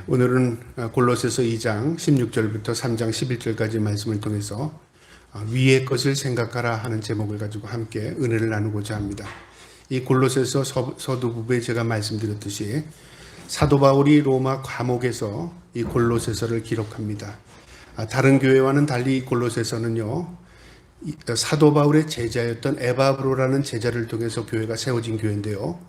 오늘은 골로새서 2장 16절부터 3장 11절까지 말씀을 통해서 위의 것을 생각하라 하는 제목을 가지고 함께 은혜를 나누고자 합니다. 이 골로새서 서두부부에 제가 말씀드렸듯이 사도 바울이 로마 감옥에서 이 골로새서를 기록합니다. 다른 교회와는 달리 이 골로새서는요, 사도 바울의 제자였던 에바브로라는 제자를 통해서 교회가 세워진 교회인데요.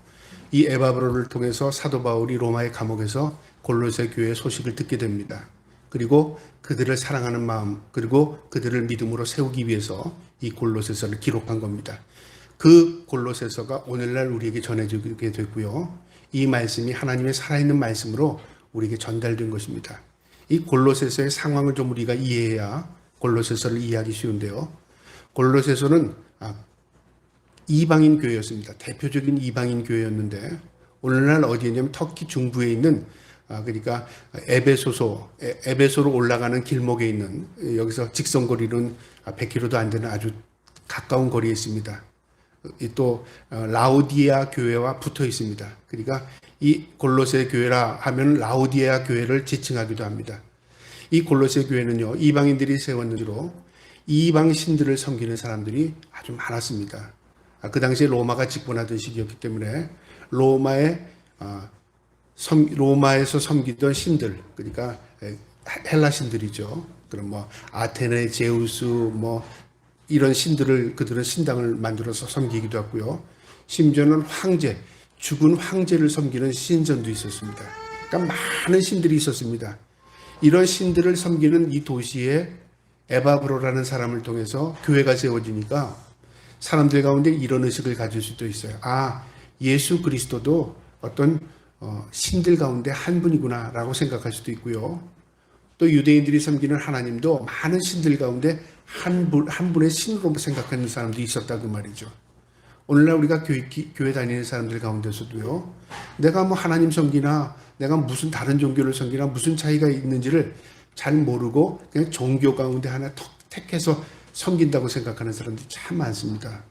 이 에바브로를 통해서 사도 바울이 로마의 감옥에서 골로새 교회의 소식을 듣게 됩니다. 그리고 그들을 사랑하는 마음, 그리고 그들을 믿음으로 세우기 위해서 이 골로새서를 기록한 겁니다. 그 골로새서가 오늘날 우리에게 전해지게 됐고요. 이 말씀이 하나님의 살아있는 말씀으로 우리에게 전달된 것입니다. 이 골로새서의 상황을 좀 우리가 이해해야 골로새서를 이해하기 쉬운데요. 골로새서는 이방인 교회였습니다. 대표적인 이방인 교회였는데 오늘날 어디냐면 터키 중부에 있는 그러니까 에베소로 올라가는 길목에 있는 여기서 직선거리는 100km도 안 되는 아주 가까운 거리에 있습니다. 또 라오디아 교회와 붙어 있습니다. 그러니까 이 골로새 교회라 하면 라오디아 교회를 지칭하기도 합니다. 이 골로새 교회는요, 이방인들이 세웠는지로 이방 신들을 섬기는 사람들이 아주 많았습니다. 그 당시에 로마가 집권하던 시기였기 때문에 로마에서 섬기던 신들, 그러니까 헬라 신들이죠. 그럼 아테네, 제우스 이런 신들을 그들은 신당을 만들어서 섬기기도 했고요. 심지어는 황제, 죽은 황제를 섬기는 신전도 있었습니다. 그러니까 많은 신들이 있었습니다. 이런 신들을 섬기는 이 도시에 에바브로라는 사람을 통해서 교회가 세워지니까 사람들 가운데 이런 의식을 가질 수도 있어요. 예수 그리스도도 어떤 신들 가운데 한 분이구나라고 생각할 수도 있고요. 또 유대인들이 섬기는 하나님도 많은 신들 가운데 한 분의 신으로 생각하는 사람도 있었다 그 말이죠. 오늘날 우리가 교회 다니는 사람들 가운데서도요, 내가 하나님 섬기나 내가 무슨 다른 종교를 섬기나 무슨 차이가 있는지를 잘 모르고 그냥 종교 가운데 하나 택해서 섬긴다고 생각하는 사람들이 참 많습니다.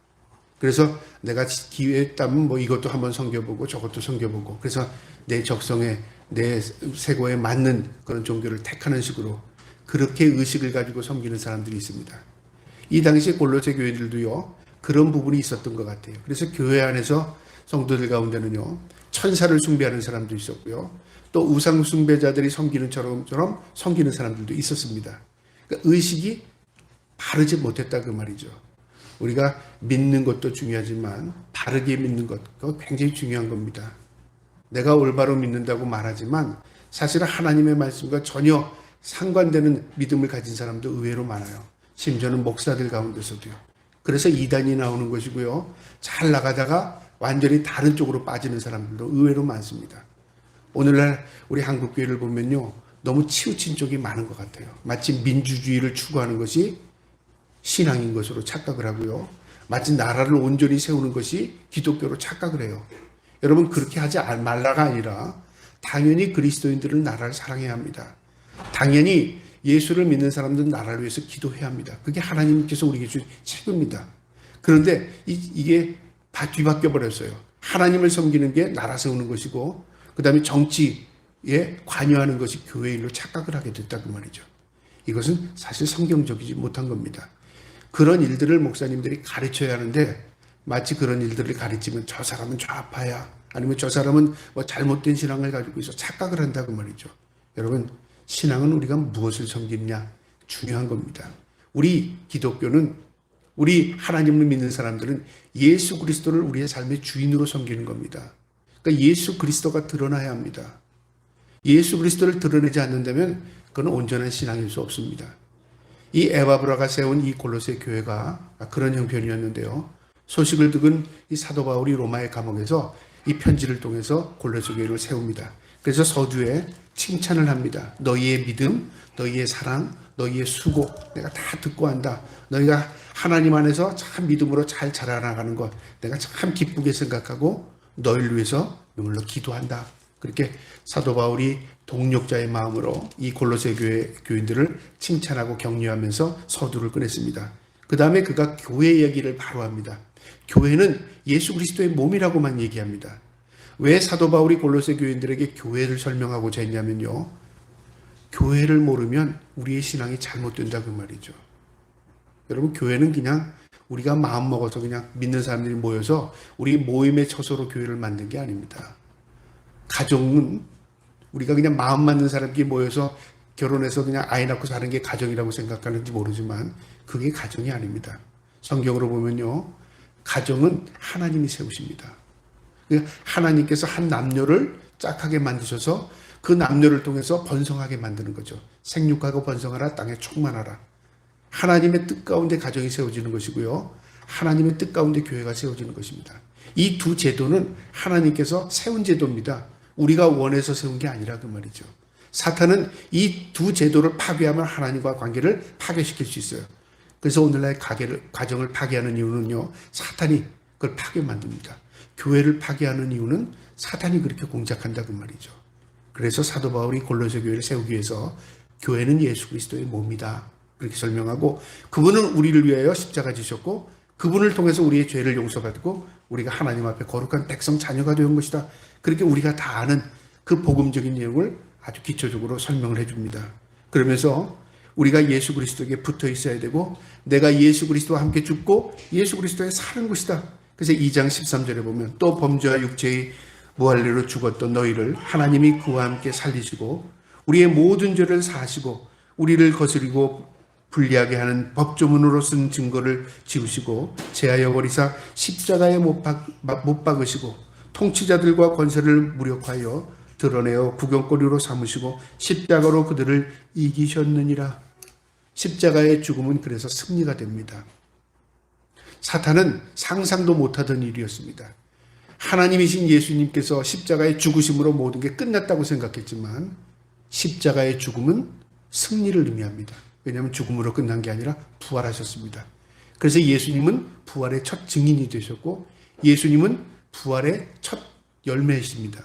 그래서 내가 기회 있다면 이것도 한번 섬겨보고 저것도 섬겨보고, 그래서 내 적성에 내 세고에 맞는 그런 종교를 택하는 식으로 그렇게 의식을 가지고 섬기는 사람들이 있습니다. 이 당시에 골로새 교회들도요, 그런 부분이 있었던 것 같아요. 그래서 교회 안에서 성도들 가운데는요, 천사를 숭배하는 사람도 있었고요, 또 우상 숭배자들이 섬기는 처럼 섬기는 사람들도 있었습니다. 그러니까 의식이 바르지 못했다 그 말이죠. 우리가 믿는 것도 중요하지만 바르게 믿는 것, 그거 굉장히 중요한 겁니다. 내가 올바로 믿는다고 말하지만 사실은 하나님의 말씀과 전혀 상관되는 믿음을 가진 사람도 의외로 많아요. 심지어는 목사들 가운데서도요. 그래서 이단이 나오는 것이고요. 잘 나가다가 완전히 다른 쪽으로 빠지는 사람들도 의외로 많습니다. 오늘날 우리 한국교회를 보면요, 너무 치우친 쪽이 많은 것 같아요. 마치 민주주의를 추구하는 것이 신앙인 것으로 착각을 하고요. 마치 나라를 온전히 세우는 것이 기독교로 착각을 해요. 여러분, 그렇게 하지 말라가 아니라 당연히 그리스도인들은 나라를 사랑해야 합니다. 당연히 예수를 믿는 사람들은 나라를 위해서 기도해야 합니다. 그게 하나님께서 우리에게 주신 책입니다. 그런데 이게 뒤바뀌어 버렸어요. 하나님을 섬기는 게 나라 세우는 것이고, 그 다음에 정치에 관여하는 것이 교회 일로 착각을 하게 됐다 그 말이죠. 이것은 사실 성경적이지 못한 겁니다. 그런 일들을 목사님들이 가르쳐야 하는데 마치 그런 일들을 가르치면 저 사람은 좌파야, 아니면 저 사람은 잘못된 신앙을 가지고 있어 착각을 한다 그 말이죠. 여러분, 신앙은 우리가 무엇을 섬기느냐 중요한 겁니다. 우리 기독교는, 우리 하나님을 믿는 사람들은 예수 그리스도를 우리의 삶의 주인으로 섬기는 겁니다. 그러니까 예수 그리스도가 드러나야 합니다. 예수 그리스도를 드러내지 않는다면 그건 온전한 신앙일 수 없습니다. 이 에바브라가 세운 이 골로새 교회가 그런 형편이었는데요. 소식을 듣은 이 사도 바울이 로마의 감옥에서 이 편지를 통해서 골로새 교회를 세웁니다. 그래서 서두에 칭찬을 합니다. 너희의 믿음, 너희의 사랑, 너희의 수고 내가 다 듣고 한다. 너희가 하나님 안에서 참 믿음으로 잘 자라나가는 것 내가 참 기쁘게 생각하고 너희를 위해서 눈물로 기도한다. 그렇게 사도 바울이 동력자의 마음으로 이 골로새 교인들을 칭찬하고 격려하면서 서두를 꺼냈습니다. 그 다음에 그가 교회 얘기를 바로 합니다. 교회는 예수 그리스도의 몸이라고만 얘기합니다. 왜 사도 바울이 골로새 교인들에게 교회를 설명하고자 했냐면요. 교회를 모르면 우리의 신앙이 잘못된다 그 말이죠. 여러분, 교회는 그냥 우리가 마음 먹어서 그냥 믿는 사람들이 모여서 우리 모임의 처소로 교회를 만든 게 아닙니다. 가정은 우리가 그냥 마음 맞는 사람끼리 모여서 결혼해서 그냥 아이 낳고 사는 게 가정이라고 생각하는지 모르지만 그게 가정이 아닙니다. 성경으로 보면요. 가정은 하나님이 세우십니다. 하나님께서 한 남녀를 짝하게 만드셔서 그 남녀를 통해서 번성하게 만드는 거죠. 생육하고 번성하라, 땅에 충만하라. 하나님의 뜻 가운데 가정이 세워지는 것이고요. 하나님의 뜻 가운데 교회가 세워지는 것입니다. 이 두 제도는 하나님께서 세운 제도입니다. 우리가 원해서 세운 게 아니라 그 말이죠. 사탄은 이 두 제도를 파괴하면 하나님과 관계를 파괴시킬 수 있어요. 그래서 오늘날 가정을 파괴하는 이유는요. 사탄이 그걸 파괴 만듭니다. 교회를 파괴하는 이유는 사탄이 그렇게 공작한다 그 말이죠. 그래서 사도 바울이 골로새 교회를 세우기 위해서 교회는 예수 그리스도의 몸이다. 그렇게 설명하고 그분은 우리를 위하여 십자가 지셨고 그분을 통해서 우리의 죄를 용서받고 우리가 하나님 앞에 거룩한 백성 자녀가 된 것이다. 그렇게 우리가 다 아는 그 복음적인 내용을 아주 기초적으로 설명을 해줍니다. 그러면서 우리가 예수 그리스도에게 붙어 있어야 되고 내가 예수 그리스도와 함께 죽고 예수 그리스도에 사는 것이다. 그래서 2장 13절에 보면 또 범죄와 육체의 무할례로 죽었던 너희를 하나님이 그와 함께 살리시고 우리의 모든 죄를 사하시고 우리를 거스리고 불리하게 하는 법조문으로 쓴 증거를 지우시고 제하여 버리사 십자가에 못 박으시고 통치자들과 권세를 무력하여 드러내어 구경거리로 삼으시고 십자가로 그들을 이기셨느니라. 십자가의 죽음은 그래서 승리가 됩니다. 사탄은 상상도 못하던 일이었습니다. 하나님이신 예수님께서 십자가의 죽으심으로 모든 게 끝났다고 생각했지만 십자가의 죽음은 승리를 의미합니다. 왜냐하면 죽음으로 끝난 게 아니라 부활하셨습니다. 그래서 예수님은 부활의 첫 증인이 되셨고 예수님은 부활의 첫 열매이십니다.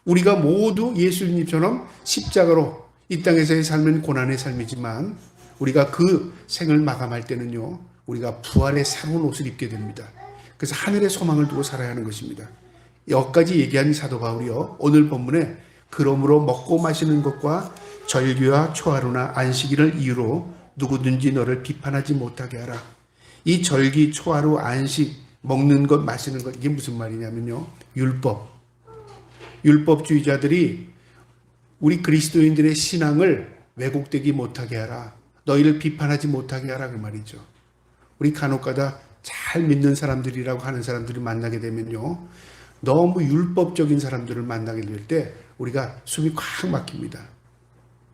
우리가 모두 예수님처럼 십자가로 이 땅에서의 삶은 고난의 삶이지만 우리가 그 생을 마감할 때는요. 우리가 부활의 새로운 옷을 입게 됩니다. 그래서 하늘의 소망을 두고 살아야 하는 것입니다. 여기까지 얘기한 사도 바울이요. 오늘 본문에 그러므로 먹고 마시는 것과 절기와 초하루나 안식일을 이유로 누구든지 너를 비판하지 못하게 하라. 이 절기, 초하루, 안식, 먹는 것, 마시는 것 이게 무슨 말이냐면요. 율법주의자들이 우리 그리스도인들의 신앙을 왜곡되기 못하게 하라. 너희를 비판하지 못하게 하라 그 말이죠. 우리 간혹가다 잘 믿는 사람들이라고 하는 사람들을 만나게 되면요. 너무 율법적인 사람들을 만나게 될 때 우리가 숨이 꽉 막힙니다.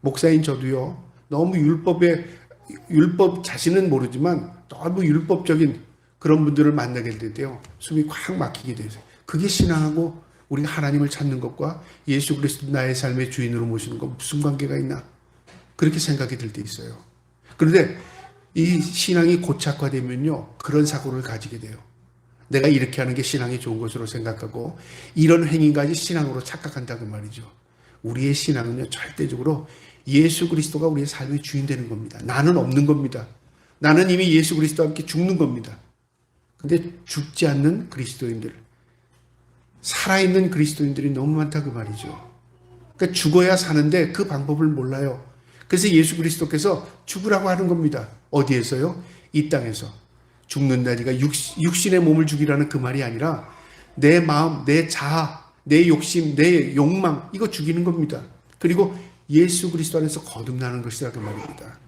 목사인 저도요. 너무 율법 자신은 모르지만 너무 율법적인 그런 분들을 만나게 될 때요. 숨이 꽉 막히게 돼요. 그게 신앙하고 우리가 하나님을 찾는 것과 예수 그리스도 나의 삶의 주인으로 모시는 것 무슨 관계가 있나? 그렇게 생각이 들 때 있어요. 그런데 이 신앙이 고착화되면요. 그런 사고를 가지게 돼요. 내가 이렇게 하는 게 신앙이 좋은 것으로 생각하고 이런 행위까지 신앙으로 착각한다고 말이죠. 우리의 신앙은요. 절대적으로 예수 그리스도가 우리의 삶의 주인 되는 겁니다. 나는 없는 겁니다. 나는 이미 예수 그리스도와 함께 죽는 겁니다. 근데 죽지 않는 그리스도인들, 살아있는 그리스도인들이 너무 많다 그 말이죠. 그러니까 죽어야 사는데 그 방법을 몰라요. 그래서 예수 그리스도께서 죽으라고 하는 겁니다. 어디에서요? 이 땅에서. 죽는다니까 육신의 몸을 죽이라는 그 말이 아니라 내 마음, 내 자아, 내 욕심, 내 욕망 이거 죽이는 겁니다. 그리고 예수 그리스도 안에서 거듭나는 것이다 그 말입니다.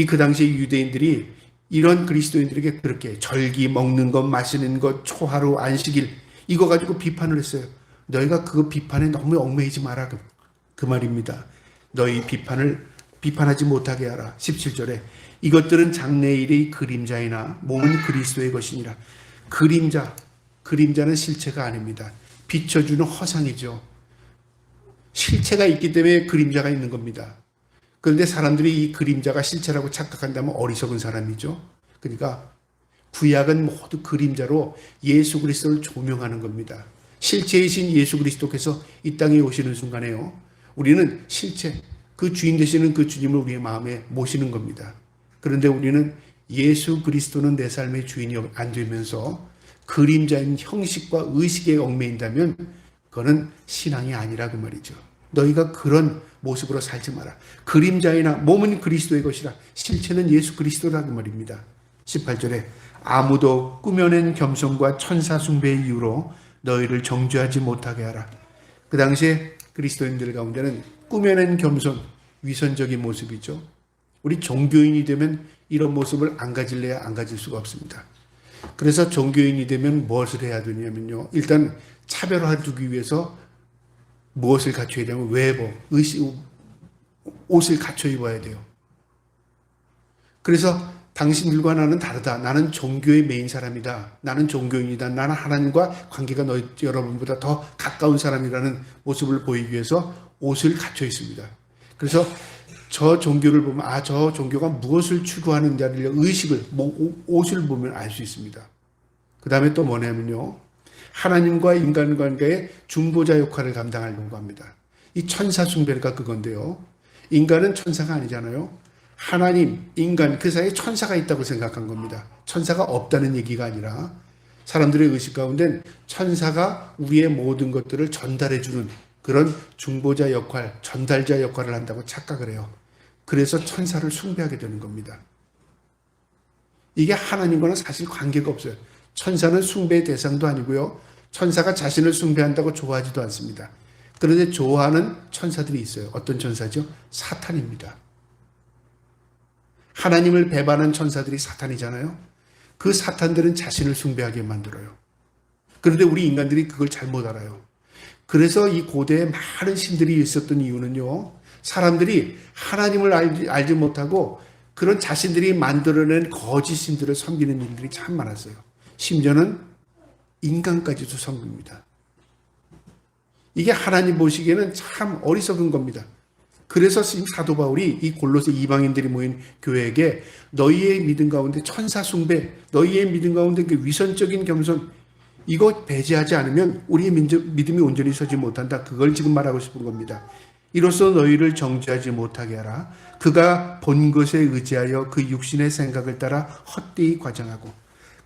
그 당시에 유대인들이 이런 그리스도인들에게 그렇게 절기, 먹는 것, 마시는 것, 초하루, 안식일 이거 가지고 비판을 했어요. 너희가 그 비판에 너무 얽매이지 마라 그 말입니다. 너희 비판하지 못하게 하라. 17절에 이것들은 장래일의 그림자이나 몸은 그리스도의 것이니라. 그림자는 실체가 아닙니다. 비춰주는 허상이죠. 실체가 있기 때문에 그림자가 있는 겁니다. 그런데 사람들이 이 그림자가 실체라고 착각한다면 어리석은 사람이죠. 그러니까 구약은 모두 그림자로 예수 그리스도를 조명하는 겁니다. 실체이신 예수 그리스도께서 이 땅에 오시는 순간에요. 우리는 실체, 그 주인 되시는 그 주님을 우리의 마음에 모시는 겁니다. 그런데 우리는 예수 그리스도는 내 삶의 주인이 안 되면서 그림자인 형식과 의식에 얽매인다면 그거는 신앙이 아니라 그 말이죠. 너희가 그런 모습으로 살지 마라. 그림자이나 몸은 그리스도의 것이라 실체는 예수 그리스도라 그 말입니다. 18절에 아무도 꾸며낸 겸손과 천사 숭배의 이유로 너희를 정죄하지 못하게 하라. 그 당시에 그리스도인들 가운데는 꾸며낸 겸손, 위선적인 모습이죠. 우리 종교인이 되면 이런 모습을 안 가질래야 안 가질 수가 없습니다. 그래서 종교인이 되면 무엇을 해야 되냐면요. 일단 차별화두기 위해서 무엇을 갖춰야 되냐면 외모, 옷을 갖춰 입어야 돼요. 그래서 당신들과 나는 다르다. 나는 종교의 메인 사람이다. 나는 종교인이다. 나는 하나님과 관계가 여러분보다 더 가까운 사람이라는 모습을 보이기 위해서 옷을 갖춰 있습니다. 그래서 저 종교를 보면 저 종교가 무엇을 추구하는지를 의식을 옷을 보면 알 수 있습니다. 그 다음에 또 뭐냐면요. 하나님과 인간관계의 중보자 역할을 감당하려고 합니다. 이 천사 숭배가 그건데요. 인간은 천사가 아니잖아요. 하나님, 인간 그 사이에 천사가 있다고 생각한 겁니다. 천사가 없다는 얘기가 아니라 사람들의 의식 가운데 천사가 우리의 모든 것들을 전달해주는 그런 중보자 역할, 전달자 역할을 한다고 착각을 해요. 그래서 천사를 숭배하게 되는 겁니다. 이게 하나님과는 사실 관계가 없어요. 천사는 숭배의 대상도 아니고요. 천사가 자신을 숭배한다고 좋아하지도 않습니다. 그런데 좋아하는 천사들이 있어요. 어떤 천사죠? 사탄입니다. 하나님을 배반한 천사들이 사탄이잖아요. 그 사탄들은 자신을 숭배하게 만들어요. 그런데 우리 인간들이 그걸 잘못 알아요. 그래서 이 고대에 많은 신들이 있었던 이유는요. 사람들이 하나님을 알지 못하고 그런 자신들이 만들어낸 거짓 신들을 섬기는 일들이 참 많았어요. 심지어는 인간까지도 섬깁니다. 이게 하나님 보시기에는 참 어리석은 겁니다. 그래서 지금 사도 바울이 이 골로새 이방인들이 모인 교회에게 너희의 믿음 가운데 천사 숭배, 너희의 믿음 가운데 그 위선적인 겸손, 이거 배제하지 않으면 우리의 믿음이 온전히 서지 못한다. 그걸 지금 말하고 싶은 겁니다. 이로써 너희를 정죄하지 못하게 하라. 그가 본 것에 의지하여 그 육신의 생각을 따라 헛되이 과장하고,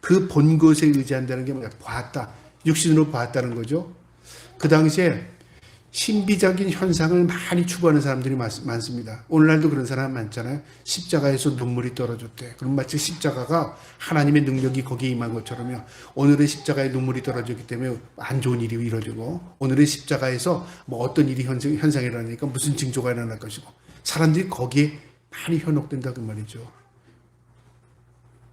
그 본 것에 의지한다는 게 뭐야? 봤다. 육신으로 봤다는 거죠. 그 당시에 신비적인 현상을 많이 추구하는 사람들이 많습니다. 오늘날도 그런 사람 많잖아요. 십자가에서 눈물이 떨어졌대. 그럼 마치 십자가가 하나님의 능력이 거기에 임한 것처럼요. 오늘의 십자가에 눈물이 떨어졌기 때문에 안 좋은 일이 이루어지고, 오늘의 십자가에서 뭐 어떤 일이 현상이 일어나니까 무슨 징조가 일어날 것이고, 사람들이 거기에 많이 현혹된다 그 말이죠.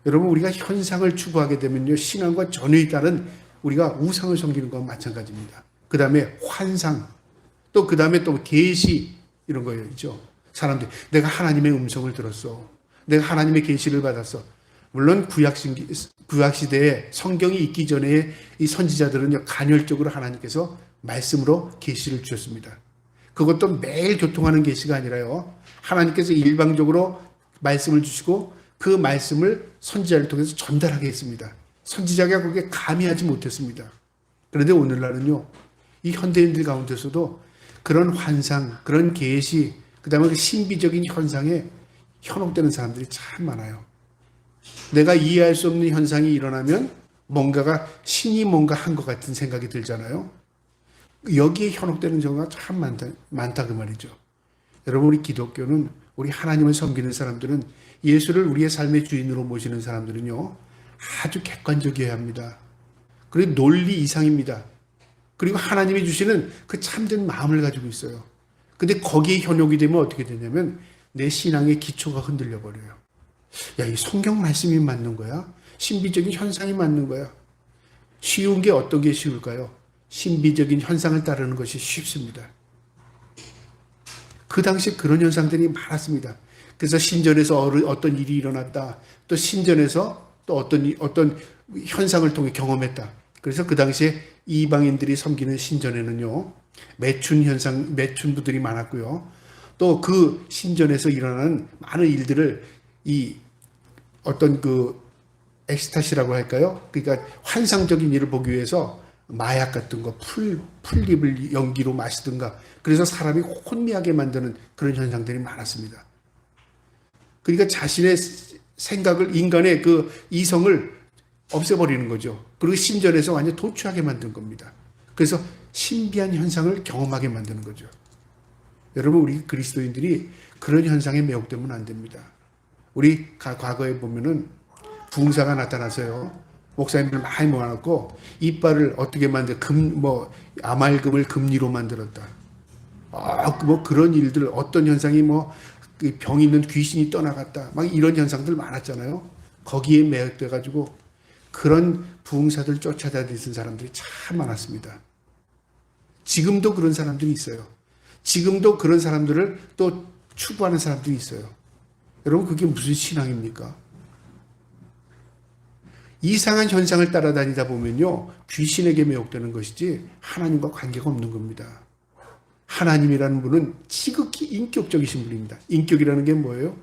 여러분, 우리가 현상을 추구하게 되면요, 신앙과 전혀 다른 우리가 우상을 섬기는 것과 마찬가지입니다. 그 다음에 환상, 또 그 다음에 또 계시, 이런 거였죠. 사람들이 내가 하나님의 음성을 들었어. 내가 하나님의 계시를 받았어. 물론 구약시대에 성경이 있기 전에 이 선지자들은요, 간헐적으로 하나님께서 말씀으로 계시를 주셨습니다. 그것도 매일 교통하는 계시가 아니라요, 하나님께서 일방적으로 말씀을 주시고 그 말씀을 선지자를 통해서 전달하게 했습니다. 선지자가 거기에 감히하지 못했습니다. 그런데 오늘날은요, 이 현대인들 가운데서도 그런 환상, 그런 계시, 그 다음에 그 신비적인 현상에 현혹되는 사람들이 참 많아요. 내가 이해할 수 없는 현상이 일어나면 뭔가가 신이 뭔가 한 것 같은 생각이 들잖아요. 여기에 현혹되는 경우가 참 많다 그 말이죠. 여러분, 우리 기독교는, 우리 하나님을 섬기는 사람들은, 예수를 우리의 삶의 주인으로 모시는 사람들은요, 아주 객관적이어야 합니다. 그리고 논리 이상입니다. 그리고 하나님이 주시는 그 참된 마음을 가지고 있어요. 근데 거기에 현혹이 되면 어떻게 되냐면 내 신앙의 기초가 흔들려 버려요. 야, 이 성경 말씀이 맞는 거야? 신비적인 현상이 맞는 거야? 쉬운 게 어떤 게 쉬울까요? 신비적인 현상을 따르는 것이 쉽습니다. 그 당시에 그런 현상들이 많았습니다. 그래서 신전에서 어떤 일이 일어났다. 또 신전에서 또 어떤 현상을 통해 경험했다. 그래서 그 당시에 이방인들이 섬기는 신전에는요, 매춘부들이 많았고요. 또 그 신전에서 일어나는 많은 일들을 이 어떤 그 엑스타시라고 할까요? 그러니까 환상적인 일을 보기 위해서 마약 같은 거, 풀잎을 연기로 마시든가, 그래서 사람이 혼미하게 만드는 그런 현상들이 많았습니다. 그러니까 자신의 생각을, 인간의 그 이성을 없애버리는 거죠. 그리고 신전에서 완전 도취하게 만든 겁니다. 그래서 신비한 현상을 경험하게 만드는 거죠. 여러분, 우리 그리스도인들이 그런 현상에 매혹되면 안 됩니다. 우리 과거에 보면은 부흥사가 나타나서요, 목사님들 많이 모아놓고 이빨을 어떻게 만들, 아말금을 금리로 만들었다. 그런 일들, 어떤 현상이 병 있는 귀신이 떠나갔다. 막 이런 현상들 많았잖아요. 거기에 매혹돼가지고 그런 부흥사들 쫓아다니는 사람들이 참 많았습니다. 지금도 그런 사람들이 있어요. 지금도 그런 사람들을 또 추구하는 사람들이 있어요. 여러분, 그게 무슨 신앙입니까? 이상한 현상을 따라다니다 보면요, 귀신에게 매혹되는 것이지 하나님과 관계가 없는 겁니다. 하나님이라는 분은 지극히 인격적이신 분입니다. 인격이라는 게 뭐예요?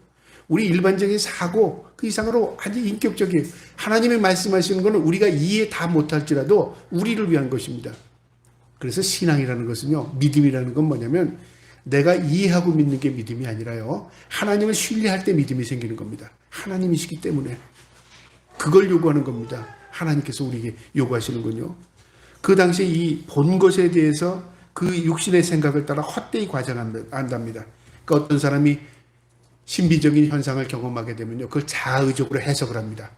우리 일반적인 사고 그 이상으로 아주 인격적이에요. 하나님이 말씀하시는 것은 우리가 이해 다 못할지라도 우리를 위한 것입니다. 그래서 신앙이라는 것은요, 믿음이라는 건 뭐냐면 내가 이해하고 믿는 게 믿음이 아니라요, 하나님을 신뢰할 때 믿음이 생기는 겁니다. 하나님이시기 때문에 그걸 요구하는 겁니다. 하나님께서 우리에게 요구하시는군요. 그 당시에 이 본 것에 대해서 그 육신의 생각을 따라 헛되이 과장한답니다. 그러니까 어떤 사람이 신비적인 현상을 경험하게 되면요, 그걸 자의적으로 해석을 합니다.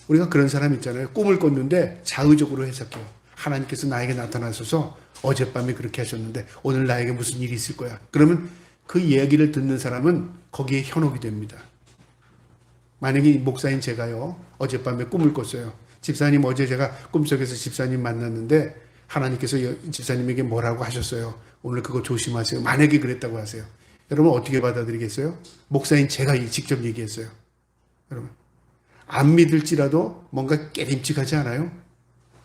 우리가 그런 사람 있잖아요. 꿈을 꿨는데 자의적으로 해석해요. 하나님께서 나에게 나타나셔서 어젯밤에 그렇게 하셨는데 오늘 나에게 무슨 일이 있을 거야. 그러면 그 이야기를 듣는 사람은 거기에 현혹이 됩니다. 만약에 목사인 제가요, 어젯밤에 꿈을 꿨어요. 집사님, 어제 제가 꿈속에서 집사님 만났는데 하나님께서 집사님에게 뭐라고 하셨어요. 오늘 그거 조심하세요. 만약에 그랬다고 하세요. 여러분, 어떻게 받아들이겠어요? 목사인 제가 직접 얘기했어요. 여러분, 안 믿을지라도 뭔가 깨림칙하지 않아요?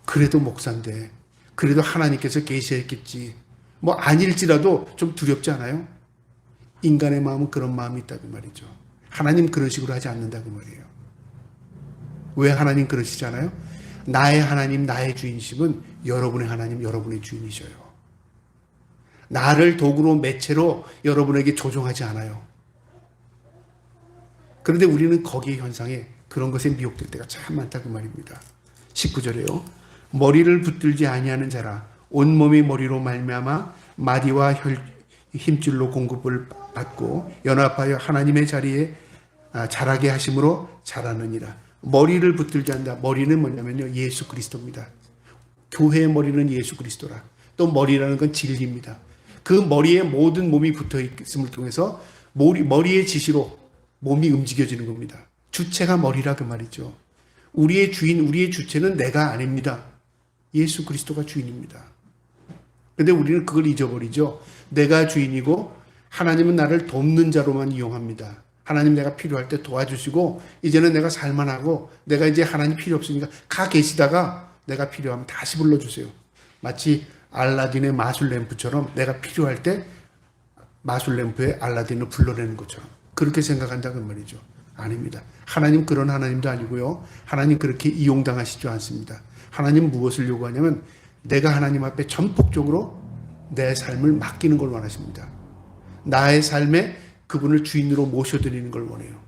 그래도 목사인데, 그래도 하나님께서 계시했겠지. 아닐지라도 좀 두렵지 않아요? 인간의 마음은 그런 마음이 있다고 말이죠. 하나님 그런 식으로 하지 않는다고 말이에요. 왜 하나님 그러시잖아요? 나의 하나님, 나의 주인이심은 여러분의 하나님, 여러분의 주인이셔요. 나를 도구로, 매체로 여러분에게 조종하지 않아요. 그런데 우리는 거기에 현상에, 그런 것에 미혹될 때가 참 많다고 말입니다. 19절에요. 머리를 붙들지 아니하는 자라 온몸이 머리로 말미암아 마디와 힘줄로 공급을 받고 연합하여 하나님의 자리에 자라게 하심으로 자라느니라. 머리를 붙들게 한다. 머리는 뭐냐면요, 예수 그리스도입니다. 교회의 머리는 예수 그리스도라. 또 머리라는 건 진리입니다. 그 머리에 모든 몸이 붙어 있음을 통해서 머리의 지시로 몸이 움직여지는 겁니다. 주체가 머리라 그 말이죠. 우리의 주인, 우리의 주체는 내가 아닙니다. 예수 그리스도가 주인입니다. 근데 우리는 그걸 잊어버리죠. 내가 주인이고 하나님은 나를 돕는 자로만 이용합니다. 하나님 내가 필요할 때 도와주시고 이제는 내가 살만하고 내가 이제 하나님 필요 없으니까 가 계시다가 내가 필요하면 다시 불러주세요. 마치 알라딘의 마술 램프처럼 내가 필요할 때 마술 램프에 알라딘을 불러내는 것처럼 그렇게 생각한다는 말이죠. 아닙니다. 하나님 그런 하나님도 아니고요. 하나님 그렇게 이용당하시지 않습니다. 하나님 무엇을 요구하냐면 내가 하나님 앞에 전폭적으로 내 삶을 맡기는 걸 원하십니다. 나의 삶에 그분을 주인으로 모셔드리는 걸 원해요.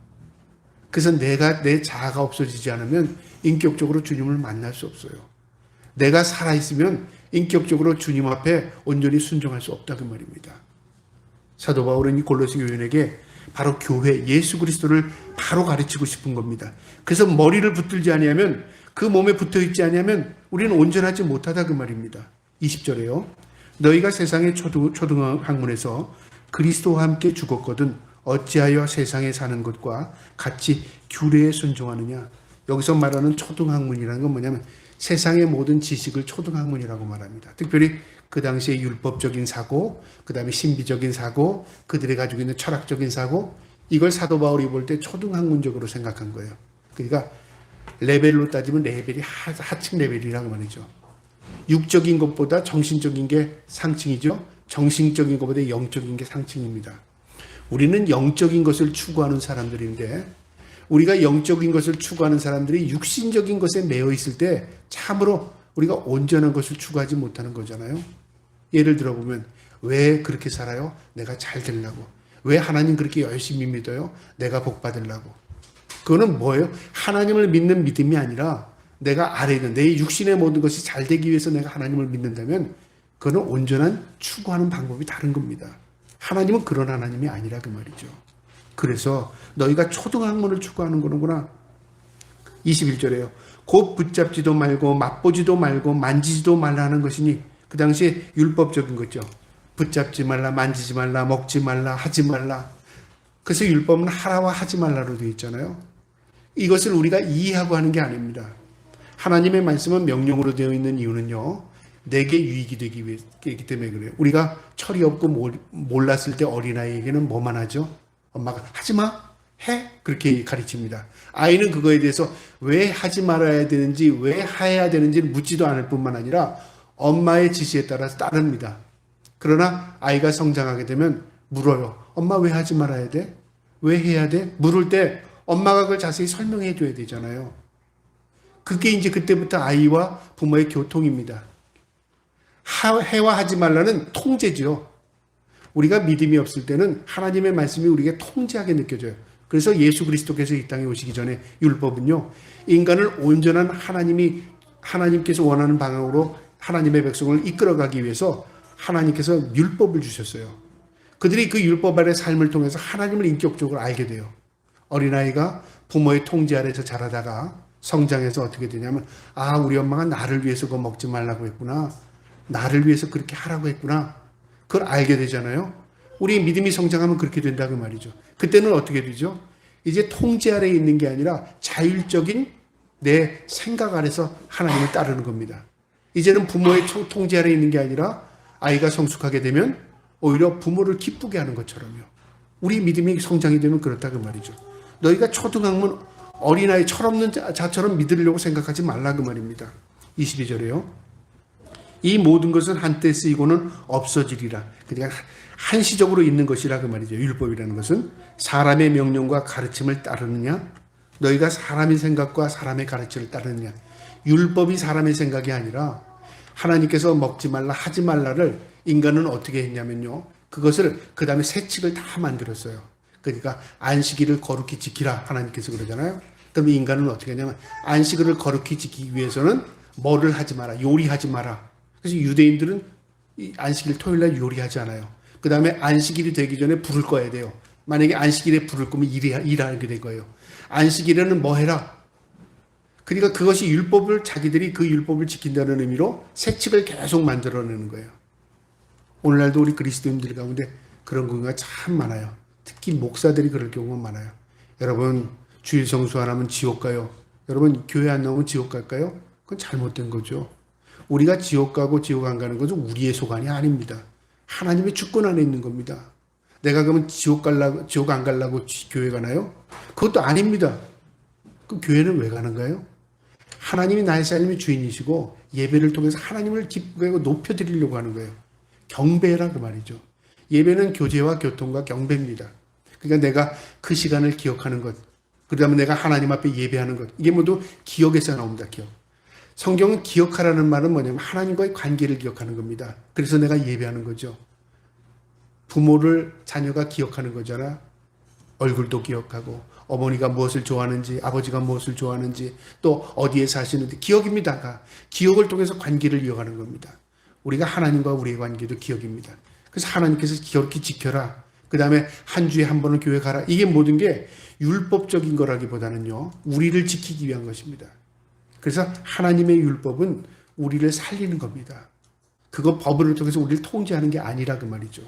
그래서 내 자아가 없어지지 않으면 인격적으로 주님을 만날 수 없어요. 내가 살아있으면 인격적으로 주님 앞에 온전히 순종할 수 없다고 말입니다. 사도 바울은 이 골로새 교인에게 바로 교회 예수 그리스도를 바로 가르치고 싶은 겁니다. 그래서 머리를 붙들지 아니하면 그 몸에 붙어있지 아니하면 우리는 온전하지 못하다 그 말입니다. 20절에요. 너희가 세상의 초등학문에서 그리스도와 함께 죽었거든 어찌하여 세상에 사는 것과 같이 규례에 순종하느냐. 여기서 말하는 초등학문이라는 건 뭐냐면 세상의 모든 지식을 초등학문이라고 말합니다. 특별히 그 당시에 율법적인 사고, 그 다음에 신비적인 사고, 그들이 가지고 있는 철학적인 사고, 이걸 사도 바울이 볼 때 초등학문적으로 생각한 거예요. 그러니까 레벨로 따지면 레벨이 하층 레벨이라고 말이죠. 육적인 것보다 정신적인 게 상층이죠. 정신적인 것보다 영적인 게 상층입니다. 우리는 영적인 것을 추구하는 사람들인데 우리가 영적인 것을 추구하는 사람들이 육신적인 것에 매여 있을 때 참으로 우리가 온전한 것을 추구하지 못하는 거잖아요. 예를 들어보면 왜 그렇게 살아요? 내가 잘 되려고. 왜 하나님 그렇게 열심히 믿어요? 내가 복 받으려고. 그거는 뭐예요? 하나님을 믿는 믿음이 아니라 내가 아래 있는 내 육신의 모든 것이 잘 되기 위해서 내가 하나님을 믿는다면 그거는 온전한 추구하는 방법이 다른 겁니다. 하나님은 그런 하나님이 아니라 그 말이죠. 그래서 너희가 초등학문을 추구하는 거는구나. 21절에요. 곧 붙잡지도 말고 맛보지도 말고 만지지도 말라 하는 것이니, 그 당시에 율법적인 거죠. 붙잡지 말라, 만지지 말라, 먹지 말라, 하지 말라. 그래서 율법은 하라와 하지 말라로 되어 있잖아요. 이것을 우리가 이해하고 하는 게 아닙니다. 하나님의 말씀은 명령으로 되어 있는 이유는요, 내게 유익이 되기 위해이기 때문에 그래요. 우리가 철이 없고 몰랐을 때 어린아이에게는 뭐만 하죠? 엄마가 하지 마, 해, 그렇게 가르칩니다. 아이는 그거에 대해서 왜 하지 말아야 되는지, 왜 해야 되는지를 묻지도 않을 뿐만 아니라 엄마의 지시에 따라서 따릅니다. 그러나 아이가 성장하게 되면 물어요. 엄마 왜 하지 말아야 돼? 왜 해야 돼? 물을 때 엄마가 그걸 자세히 설명해 줘야 되잖아요. 그게 이제 그때부터 아이와 부모의 교통입니다. 해와 하지 말라는 통제죠. 우리가 믿음이 없을 때는 하나님의 말씀이 우리에게 통제하게 느껴져요. 그래서 예수 그리스도께서 이 땅에 오시기 전에 율법은요, 인간을 온전한 하나님께서 원하는 방향으로 하나님의 백성을 이끌어가기 위해서 하나님께서 율법을 주셨어요. 그들이 그 율법 아래 삶을 통해서 하나님을 인격적으로 알게 돼요. 어린아이가 부모의 통제 아래서 자라다가 성장해서 어떻게 되냐면, 아, 우리 엄마가 나를 위해서 그거 먹지 말라고 했구나. 나를 위해서 그렇게 하라고 했구나. 그걸 알게 되잖아요. 우리 믿음이 성장하면 그렇게 된다고 말이죠. 그때는 어떻게 되죠? 이제 통제 아래에 있는 게 아니라 자율적인 내 생각 아래서 하나님을 따르는 겁니다. 이제는 부모의 통제 아래에 있는 게 아니라 아이가 성숙하게 되면 오히려 부모를 기쁘게 하는 것처럼요. 우리 믿음이 성장이 되면 그렇다고 말이죠. 너희가 초등학문 어린아이 철없는 자처럼 믿으려고 생각하지 말라 그 말입니다. 22절에요. 이 모든 것은 한때 쓰이고는 없어지리라. 그러니까 한시적으로 있는 것이라 그 말이죠. 율법이라는 것은 사람의 명령과 가르침을 따르느냐, 너희가 사람의 생각과 사람의 가르침을 따르느냐. 율법이 사람의 생각이 아니라 하나님께서 먹지 말라, 하지 말라를 인간은 어떻게 했냐면요, 그것을 그 다음에 세칙을 다 만들었어요. 그러니까 안식일을 거룩히 지키라 하나님께서 그러잖아요. 그럼 인간은 어떻게 하냐면 안식일을 거룩히 지키기 위해서는 뭐를 하지 마라, 요리하지 마라. 그래서 유대인들은 안식일 토요일날 요리하지 않아요. 그 다음에 안식일이 되기 전에 불을 꺼야 돼요. 만약에 안식일에 불을 끄면 일하게 될 거예요. 안식일에는 뭐 해라. 그러니까 그것이 자기들이 그 율법을 지킨다는 의미로 세칙을 계속 만들어내는 거예요. 오늘날도 우리 그리스도인들 가운데 그런 경우가 참 많아요. 특히 목사들이 그럴 경우가 많아요. 여러분, 주일 성수 안 하면 지옥 가요. 여러분, 교회 안 나오면 지옥 갈까요? 그건 잘못된 거죠. 우리가 지옥 가고 지옥 안 가는 것은 우리의 소관이 아닙니다. 하나님의 주권 안에 있는 겁니다. 내가 그러면 지옥 안 가려고 교회 가나요? 그것도 아닙니다. 그 교회는 왜 가는가요? 하나님이 나의 삶의 주인이시고 예배를 통해서 하나님을 기쁘게 하고 높여드리려고 하는 거예요. 경배라 그 말이죠. 예배는 교제와 교통과 경배입니다. 그러니까 내가 그 시간을 기억하는 것, 그 다음에 내가 하나님 앞에 예배하는 것, 이게 모두 기억에서 나옵니다. 기억. 성경은 기억하라는 말은 뭐냐면 하나님과의 관계를 기억하는 겁니다. 그래서 내가 예배하는 거죠. 부모를 자녀가 기억하는 거잖아. 얼굴도 기억하고 어머니가 무엇을 좋아하는지, 아버지가 무엇을 좋아하는지, 또 어디에 사시는지 기억입니다. 기억을 통해서 관계를 이어가는 겁니다. 우리가 하나님과 우리의 관계도 기억입니다. 그래서 하나님께서 기억히 지켜라. 그 다음에 한 주에 한 번은 교회 가라. 이게 모든 게 율법적인 거라기보다는요, 우리를 지키기 위한 것입니다. 그래서 하나님의 율법은 우리를 살리는 겁니다. 그거 법을 통해서 우리를 통제하는 게 아니라 그 말이죠.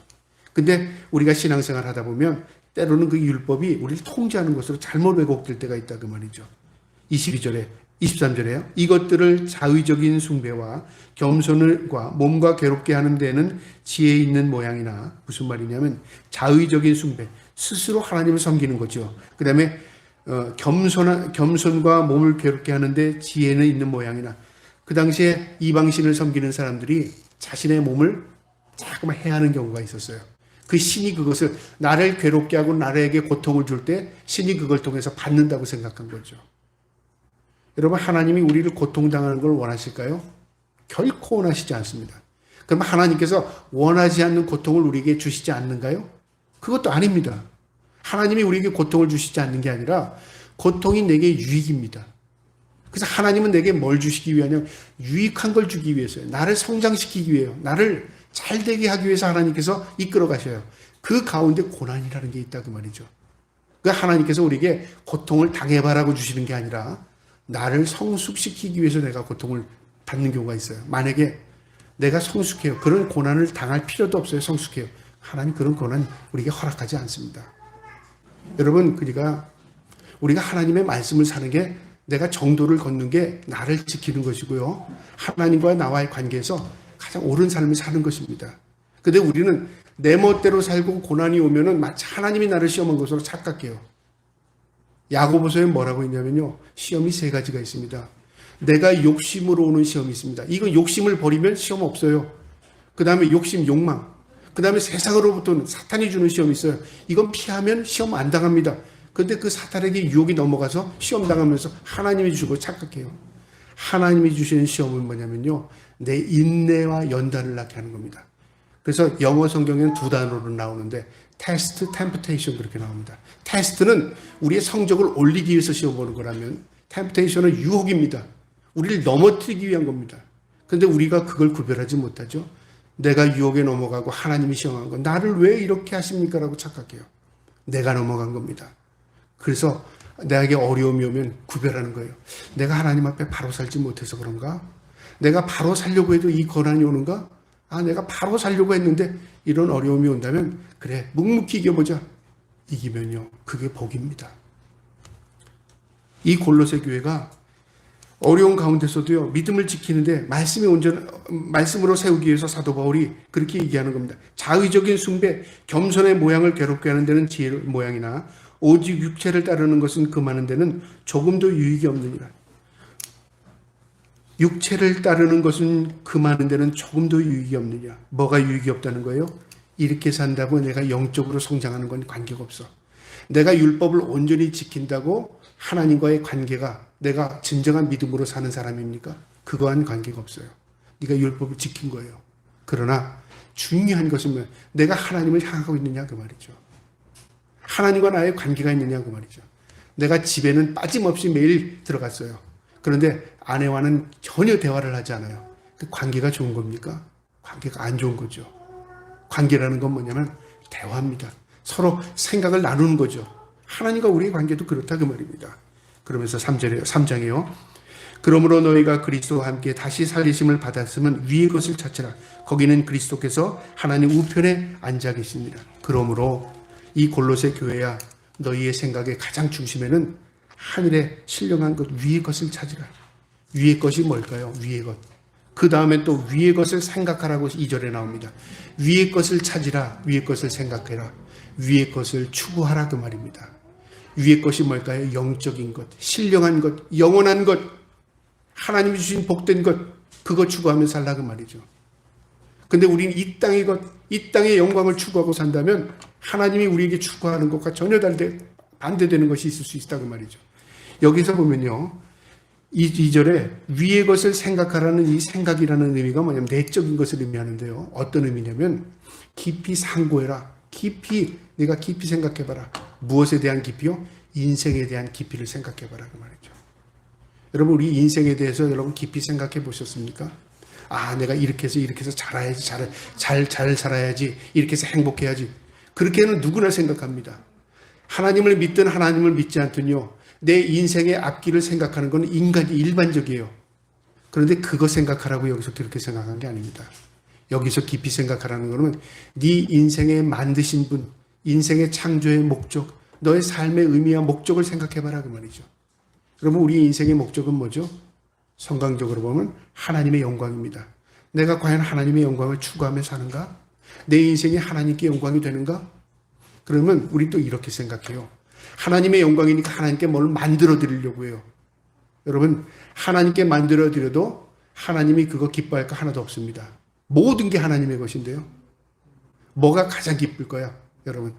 근데 우리가 신앙생활 하다 보면 때로는 그 율법이 우리를 통제하는 것으로 잘못 왜곡될 때가 있다 그 말이죠. 23절에요. 이것들을 자의적인 숭배와 겸손과 몸과 괴롭게 하는 데는 지혜 있는 모양이나, 무슨 말이냐면 자의적인 숭배, 스스로 하나님을 섬기는 거죠. 그 다음에 겸손과 몸을 괴롭게 하는데 지혜는 있는 모양이나, 그 당시에 이방신을 섬기는 사람들이 자신의 몸을 자꾸만 해하는 경우가 있었어요. 그 신이 그것을 나를 괴롭게 하고 나에게 고통을 줄 때 신이 그걸 통해서 받는다고 생각한 거죠. 여러분, 하나님이 우리를 고통당하는 걸 원하실까요? 결코 원하시지 않습니다. 그럼 하나님께서 원하지 않는 고통을 우리에게 주시지 않는가요? 그것도 아닙니다. 하나님이 우리에게 고통을 주시지 않는 게 아니라 고통이 내게 유익입니다. 그래서 하나님은 내게 뭘 주시기 위하냐면 유익한 걸 주기 위해서요. 나를 성장시키기 위해요. 나를 잘 되게 하기 위해서 하나님께서 이끌어 가셔요. 그 가운데 고난이라는 게 있다 그 말이죠. 그러니까 하나님께서 우리에게 고통을 당해봐라고 주시는 게 아니라 나를 성숙시키기 위해서 내가 고통을 받는 경우가 있어요. 만약에 내가 성숙해요. 그런 고난을 당할 필요도 없어요. 성숙해요. 하나님 그런 고난 우리에게 허락하지 않습니다. 여러분, 그러니까 우리가 하나님의 말씀을 사는 게 내가 정도를 걷는 게 나를 지키는 것이고요. 하나님과 나와의 관계에서 가장 옳은 삶을 사는 것입니다. 근데 우리는 내 멋대로 살고 고난이 오면은 마치 하나님이 나를 시험한 것으로 착각해요. 야고보서에 뭐라고 있냐면요. 시험이 세 가지가 있습니다. 내가 욕심으로 오는 시험이 있습니다. 이거 욕심을 버리면 시험 없어요. 그 다음에 욕심, 욕망. 그 다음에 세상으로부터는 사탄이 주는 시험이 있어요. 이건 피하면 시험 안 당합니다. 그런데 그 사탄에게 유혹이 넘어가서 시험 당하면서 하나님이 주고 착각해요. 하나님이 주시는 시험은 뭐냐면요. 내 인내와 연단을 낳게 하는 겁니다. 그래서 영어 성경에는 두 단어로 나오는데 테스트, 템프테이션 그렇게 나옵니다. 테스트는 우리의 성적을 올리기 위해서 시험 보는 거라면 템프테이션은 유혹입니다. 우리를 넘어뜨리기 위한 겁니다. 그런데 우리가 그걸 구별하지 못하죠. 내가 유혹에 넘어가고 하나님이 시험한 거 나를 왜 이렇게 하십니까? 라고 착각해요. 내가 넘어간 겁니다. 그래서 나에게 어려움이 오면 구별하는 거예요. 내가 하나님 앞에 바로 살지 못해서 그런가? 내가 바로 살려고 해도 이 고난이 오는가? 내가 바로 살려고 했는데 이런 어려움이 온다면 그래 묵묵히 이겨보자. 이기면요. 그게 복입니다. 이 골로새 교회가 어려운 가운데서도요. 믿음을 지키는데 말씀으로 세우기 위해서 사도 바울이 그렇게 얘기하는 겁니다. 자의적인 숭배, 겸손의 모양을 괴롭게 하는 데는 지혜의 모양이나 오직 육체를 따르는 것은 금하는 데는 조금도 유익이 없느니라. 육체를 따르는 것은 금하는 데는 조금도 유익이 없느냐. 뭐가 유익이 없다는 거예요? 이렇게 산다고 내가 영적으로 성장하는 건 관계가 없어. 내가 율법을 온전히 지킨다고 하나님과의 관계가 내가 진정한 믿음으로 사는 사람입니까? 그거와는 관계가 없어요. 네가 율법을 지킨 거예요. 그러나 중요한 것은 뭐예요? 내가 하나님을 향하고 있느냐 그 말이죠. 하나님과 나의 관계가 있느냐 그 말이죠. 내가 집에는 빠짐없이 매일 들어갔어요. 그런데 아내와는 전혀 대화를 하지 않아요. 그 관계가 좋은 겁니까? 관계가 안 좋은 거죠. 관계라는 건 뭐냐면 대화입니다. 서로 생각을 나누는 거죠. 하나님과 우리의 관계도 그렇다 그 말입니다. 그러면서 3장이요. 그러므로 너희가 그리스도와 함께 다시 살리심을 받았으면 위의 것을 찾으라. 거기는 그리스도께서 하나님 우편에 앉아 계십니다. 그러므로 이 골로새 교회야 너희의 생각의 가장 중심에는 하늘에 신령한 것 위의 것을 찾으라. 위의 것이 뭘까요? 위의 것. 그 다음에 또 위의 것을 생각하라고 2절에 나옵니다. 위의 것을 찾으라. 위의 것을 생각해라. 위의 것을 추구하라 그 말입니다. 위의 것이 뭘까요? 영적인 것, 신령한 것, 영원한 것, 하나님이 주신 복된 것, 그거 추구하며 살라 그 말이죠. 근데 우리는 이 땅의 것, 이 땅의 영광을 추구하고 산다면 하나님이 우리에게 추구하는 것과 전혀 반대되는 것이 있을 수 있다 그 말이죠. 여기서 보면요. 이 2절에 위의 것을 생각하라는 이 생각이라는 의미가 뭐냐면 내적인 것을 의미하는데요. 어떤 의미냐면 깊이 상고해라. 네가 깊이 생각해봐라. 무엇에 대한 깊이요? 인생에 대한 깊이를 생각해봐라 그 말이죠. 여러분 우리 인생에 대해서 여러분 깊이 생각해 보셨습니까? 내가 이렇게 해서 잘해야지, 잘 살아야지, 이렇게 해서 행복해야지. 그렇게는 누구나 생각합니다. 하나님을 믿든 하나님을 믿지 않든요. 내 인생의 앞길을 생각하는 건 인간이 일반적이에요. 그런데 그거 생각하라고 여기서 그렇게 생각한 게 아닙니다. 여기서 깊이 생각하라는 거는 네 인생에 만드신 분, 인생의 창조의 목적, 너의 삶의 의미와 목적을 생각해봐라 그 말이죠. 그러면 우리 인생의 목적은 뭐죠? 성경적으로 보면 하나님의 영광입니다. 내가 과연 하나님의 영광을 추구하며 사는가? 내 인생이 하나님께 영광이 되는가? 그러면 우리 또 이렇게 생각해요. 하나님의 영광이니까 하나님께 뭘 만들어 드리려고 해요. 여러분 하나님께 만들어 드려도 하나님이 그거 기뻐할 거 하나도 없습니다. 모든 게 하나님의 것인데요. 뭐가 가장 기쁠 거야? 여러분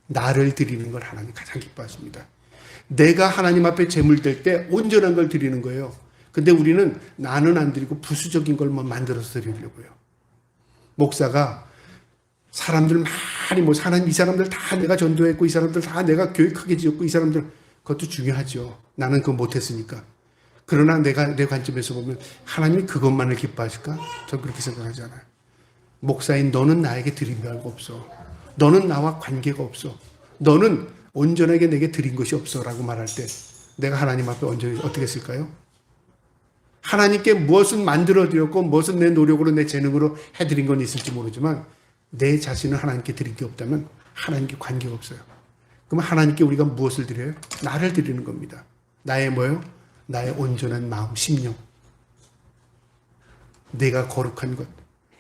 나를 드리는 걸 하나님 가장 기뻐하십니다. 내가 하나님 앞에 제물될 때 온전한 걸 드리는 거예요. 근데 우리는 나는 안 드리고 부수적인 걸만 만들어서 드리려고요. 목사가 사람들 많이 이 사람들 다 내가 전도했고 이 사람들 다 내가 교육하게 지었고 이 사람들 그것도 중요하죠. 나는 그거 못했으니까. 그러나 내 관점에서 보면 하나님이 그것만을 기뻐하실까? 전 그렇게 생각하지 않아요. 목사인 너는 나에게 드린 게 없어. 너는 나와 관계가 없어. 너는 온전하게 내게 드린 것이 없어 라고 말할 때 내가 하나님 앞에 온전히 어떻게 했을까요? 하나님께 무엇은 만들어드렸고 무엇은 내 노력으로 내 재능으로 해드린 건 있을지 모르지만 내 자신을 하나님께 드린 게 없다면 하나님께 관계가 없어요. 그럼 하나님께 우리가 무엇을 드려요? 나를 드리는 겁니다. 나의 뭐요? 나의 온전한 마음, 심령. 내가 거룩한 것,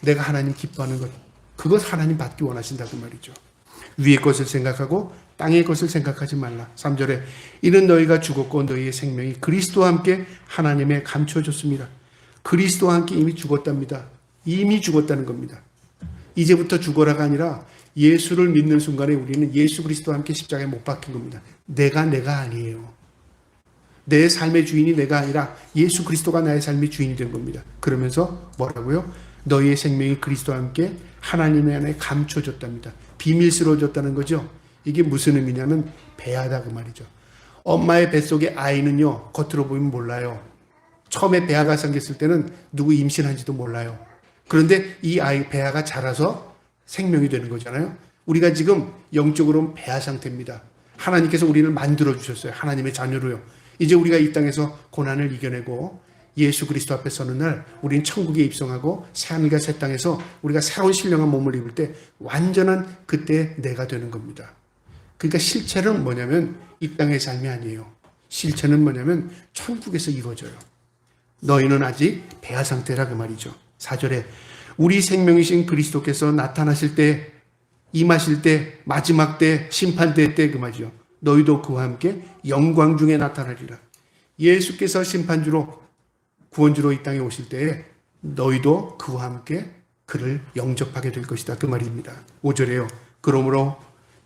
내가 하나님 기뻐하는 것, 그것 하나님 받기 원하신다고 말이죠. 위의 것을 생각하고 땅의 것을 생각하지 말라. 3절에 이는 너희가 죽었고 너희의 생명이 그리스도와 함께 하나님에 감춰졌습니다. 그리스도와 함께 이미 죽었답니다. 이미 죽었다는 겁니다. 이제부터 죽어라가 아니라 예수를 믿는 순간에 우리는 예수 그리스도와 함께 십자가에 못 박힌 겁니다. 내가 아니에요. 내 삶의 주인이 내가 아니라 예수 그리스도가 나의 삶의 주인이 된 겁니다. 그러면서 뭐라고요? 너희의 생명이 그리스도와 함께 하나님의 안에 감춰졌답니다. 비밀스러워졌다는 거죠. 이게 무슨 의미냐면 배하다 그 말이죠. 엄마의 뱃속의 아이는요, 겉으로 보면 몰라요. 처음에 배아가 생겼을 때는 누구 임신한지도 몰라요. 그런데 이 아이 배아가 자라서 생명이 되는 거잖아요. 우리가 지금 영적으로는 배아 상태입니다. 하나님께서 우리를 만들어 주셨어요. 하나님의 자녀로요. 이제 우리가 이 땅에서 고난을 이겨내고 예수 그리스도 앞에 서는 날 우리는 천국에 입성하고 새하늘과 새 땅에서 우리가 새로운 신령한 몸을 입을 때 완전한 그때 내가 되는 겁니다. 그러니까 실체는 뭐냐면 이 땅의 삶이 아니에요. 실체는 뭐냐면 천국에서 이루어져요. 너희는 아직 배아 상태라 그 말이죠. 4절에 우리 생명이신 그리스도께서 나타나실 때, 임하실 때, 마지막 때, 심판대 때 그 말이죠. 너희도 그와 함께 영광 중에 나타나리라. 예수께서 심판주로 구원주로 이 땅에 오실 때에 너희도 그와 함께 그를 영접하게 될 것이다 그 말입니다. 5절에요. 그러므로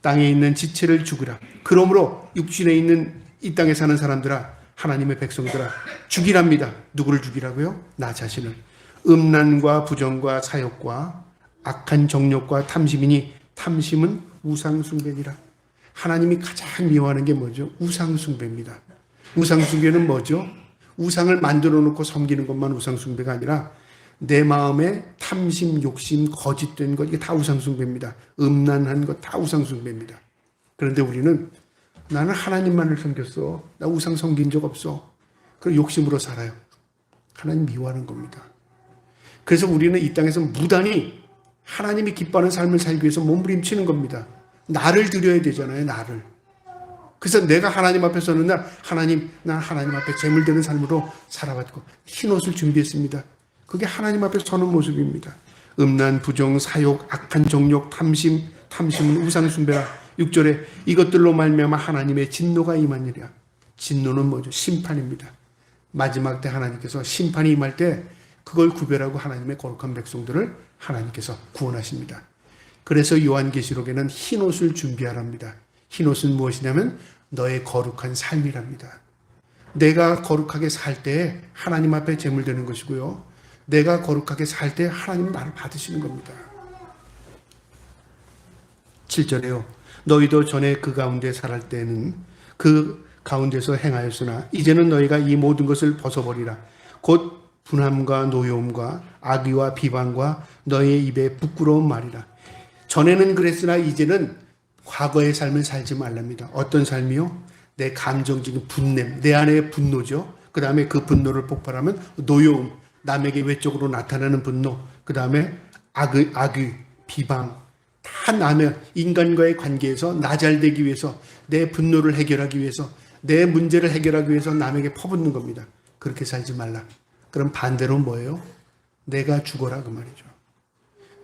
땅에 있는 지체를 죽으라. 그러므로 육신에 있는 이 땅에 사는 사람들아, 하나님의 백성들아, 죽이랍니다. 누구를 죽이라고요? 나 자신을. 음란과 부정과 사욕과 악한 정욕과 탐심이니 탐심은 우상숭배니라. 하나님이 가장 미워하는 게 뭐죠? 우상숭배입니다. 우상숭배는 뭐죠? 우상을 만들어 놓고 섬기는 것만 우상숭배가 아니라 내 마음에 탐심, 욕심, 거짓된 것, 이게 다 우상숭배입니다. 음란한 것 다 우상숭배입니다. 그런데 우리는 나는 하나님만을 섬겼어. 나 우상 섬긴 적 없어. 그런 욕심으로 살아요. 하나님 미워하는 겁니다. 그래서 우리는 이 땅에서 무단히 하나님이 기뻐하는 삶을 살기 위해서 몸부림치는 겁니다. 나를 드려야 되잖아요. 나를. 그래서 내가 하나님 앞에 서는 날 하나님, 난 하나님 앞에 재물되는 삶으로 살아가지고 흰 옷을 준비했습니다. 그게 하나님 앞에 서는 모습입니다. 음란, 부정, 사욕, 악한 정욕, 탐심은 우상숭배라. 6절에 이것들로 말미암아 하나님의 진노가 임하니라. 진노는 뭐죠? 심판입니다. 마지막 때 하나님께서 심판이 임할 때 그걸 구별하고 하나님의 거룩한 백성들을 하나님께서 구원하십니다. 그래서 요한계시록에는 흰 옷을 준비하랍니다. 흰 옷은 무엇이냐면 너의 거룩한 삶이랍니다. 내가 거룩하게 살 때 하나님 앞에 제물되는 것이고요. 내가 거룩하게 살 때 하나님은 나를 받으시는 겁니다. 7절에요. 너희도 전에 그 가운데 살할 때는 그 가운데서 행하였으나 이제는 너희가 이 모든 것을 벗어버리라. 곧 분함과 노여움과 악의와 비방과 너희의 입에 부끄러운 말이라. 전에는 그랬으나 이제는 과거의 삶을 살지 말랍니다. 어떤 삶이요? 내 감정적인 분냄, 내 안의 분노죠. 그 다음에 그 분노를 폭발하면 노여움, 남에게 외적으로 나타나는 분노, 그 다음에 악의, 비방, 다 남의 인간과의 관계에서 나 잘되기 위해서, 내 분노를 해결하기 위해서, 내 문제를 해결하기 위해서 남에게 퍼붓는 겁니다. 그렇게 살지 말라. 그럼 반대로 뭐예요? 내가 죽어라 그 말이죠.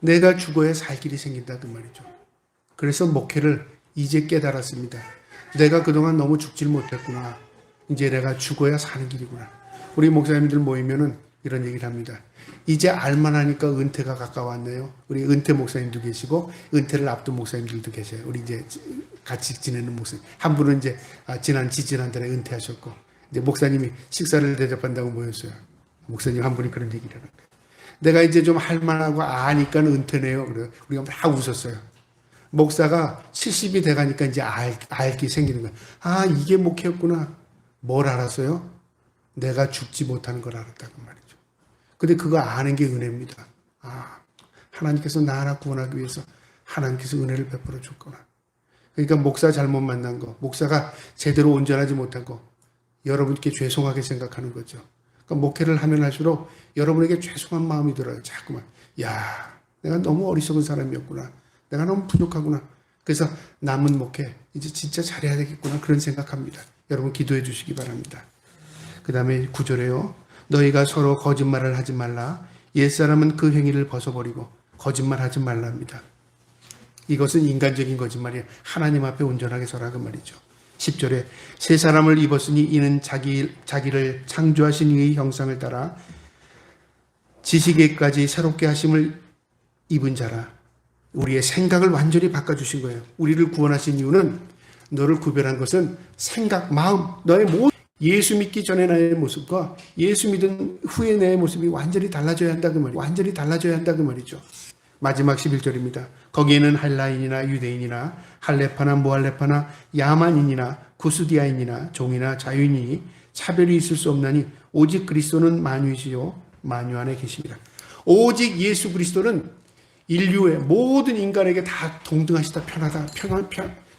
내가 죽어야 살 길이 생긴다 그 말이죠. 그래서 목회를 이제 깨달았습니다. 내가 그동안 너무 죽질 못했구나. 이제 내가 죽어야 사는 길이구나. 우리 목사님들 모이면은 이런 얘기를 합니다. 이제 알만하니까 은퇴가 가까웠네요. 우리 은퇴 목사님도 계시고 은퇴를 앞둔 목사님들도 계세요. 우리 이제 같이 지내는 목사님. 한 분은 이제 지지난달에 은퇴하셨고 이제 목사님이 식사를 대접한다고 모였어요. 목사님 한 분이 그런 얘기를 하는 거예요. 내가 이제 좀 할만하고 아니까 은퇴네요. 그래요. 우리가 막 웃었어요. 목사가 70이 돼가니까 이제 알기 생기는 거예요. 아, 이게 목회였구나. 뭘 알았어요? 내가 죽지 못하는 걸 알았다고 말이죠. 근데 그거 아는 게 은혜입니다. 아, 하나님께서 나 하나 구원하기 위해서 하나님께서 은혜를 베풀어 줬구나. 그러니까 목사 잘못 만난 거, 목사가 제대로 온전하지 못한 거, 여러분께 죄송하게 생각하는 거죠. 그러니까 목회를 하면 할수록 여러분에게 죄송한 마음이 들어요. 자꾸만. 야, 내가 너무 어리석은 사람이었구나. 내가 너무 부족하구나. 그래서 남은 목회 이제 진짜 잘해야 되겠구나. 그런 생각합니다. 여러분 기도해 주시기 바랍니다. 그 다음에 9절에요. 너희가 서로 거짓말을 하지 말라. 옛사람은 그 행위를 벗어버리고 거짓말하지 말랍니다. 이것은 인간적인 거짓말이에요. 하나님 앞에 온전하게 서라 그 말이죠. 10절에 새 사람을 입었으니 이는 자기를 창조하신 이의 형상을 따라 지식에까지 새롭게 하심을 입은 자라. 우리의 생각을 완전히 바꿔주신 거예요. 우리를 구원하신 이유는 너를 구별한 것은 생각, 마음, 너의 모든 예수 믿기 전에 나의 모습과 예수 믿은 후에 나의 모습이 완전히 달라져야 한다 그 말이죠. 완전히 달라져야 한다 그 말이죠. 마지막 11절입니다. 거기에는 헬라인이나 유대인이나 할레파나 무할레파나 야만인이나 구스디아인이나 종이나 자유인이 차별이 있을 수 없나니 오직 그리스도는 만유이시요 만유 안에 계십니다. 오직 예수 그리스도는 인류의 모든 인간에게 다 동등하시다, 편하다,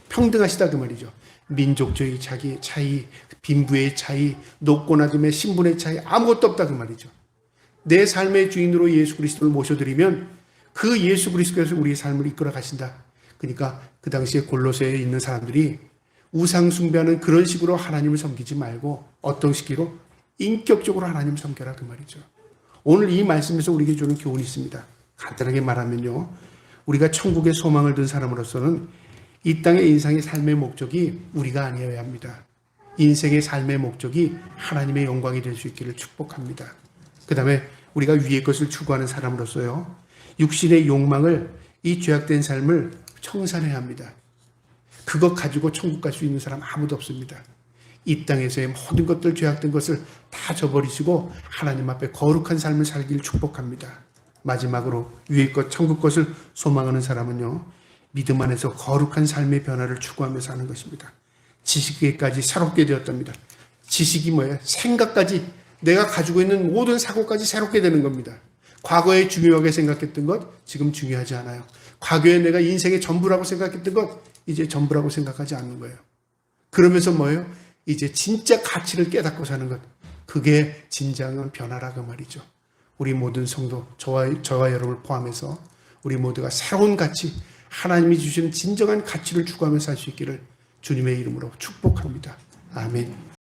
평등하시다 그 말이죠. 민족주의 자기 차이, 빈부의 차이, 높고 낮음의 신분의 차이 아무것도 없다 그 말이죠. 내 삶의 주인으로 예수 그리스도를 모셔드리면 그 예수 그리스도께서 우리의 삶을 이끌어 가신다. 그러니까 그 당시에 골로새에 있는 사람들이 우상 숭배하는 그런 식으로 하나님을 섬기지 말고 어떤 식으로 인격적으로 하나님을 섬겨라 그 말이죠. 오늘 이 말씀에서 우리에게 주는 교훈이 있습니다. 간단하게 말하면요. 우리가 천국의 소망을 둔 사람으로서는 이 땅의 인생의 삶의 목적이 우리가 아니어야 합니다. 인생의 삶의 목적이 하나님의 영광이 될 수 있기를 축복합니다. 그 다음에 우리가 위의 것을 추구하는 사람으로서요. 육신의 욕망을 이 죄악된 삶을 청산해야 합니다. 그것 가지고 천국 갈 수 있는 사람 아무도 없습니다. 이 땅에서의 모든 것들 죄악된 것을 다 저버리시고 하나님 앞에 거룩한 삶을 살기를 축복합니다. 마지막으로 위의 것 천국 것을 소망하는 사람은요. 믿음 안에서 거룩한 삶의 변화를 추구하며 사는 것입니다. 지식에까지 새롭게 되었답니다. 지식이 뭐예요? 생각까지 내가 가지고 있는 모든 사고까지 새롭게 되는 겁니다. 과거에 중요하게 생각했던 것 지금 중요하지 않아요. 과거에 내가 인생의 전부라고 생각했던 것 이제 전부라고 생각하지 않는 거예요. 그러면서 뭐예요? 이제 진짜 가치를 깨닫고 사는 것. 그게 진정한 변화라고 말이죠. 우리 모든 성도, 저와 여러분을 포함해서 우리 모두가 새로운 가치, 하나님이 주시는 진정한 가치를 추구하며 살 수 있기를 주님의 이름으로 축복합니다. 아멘.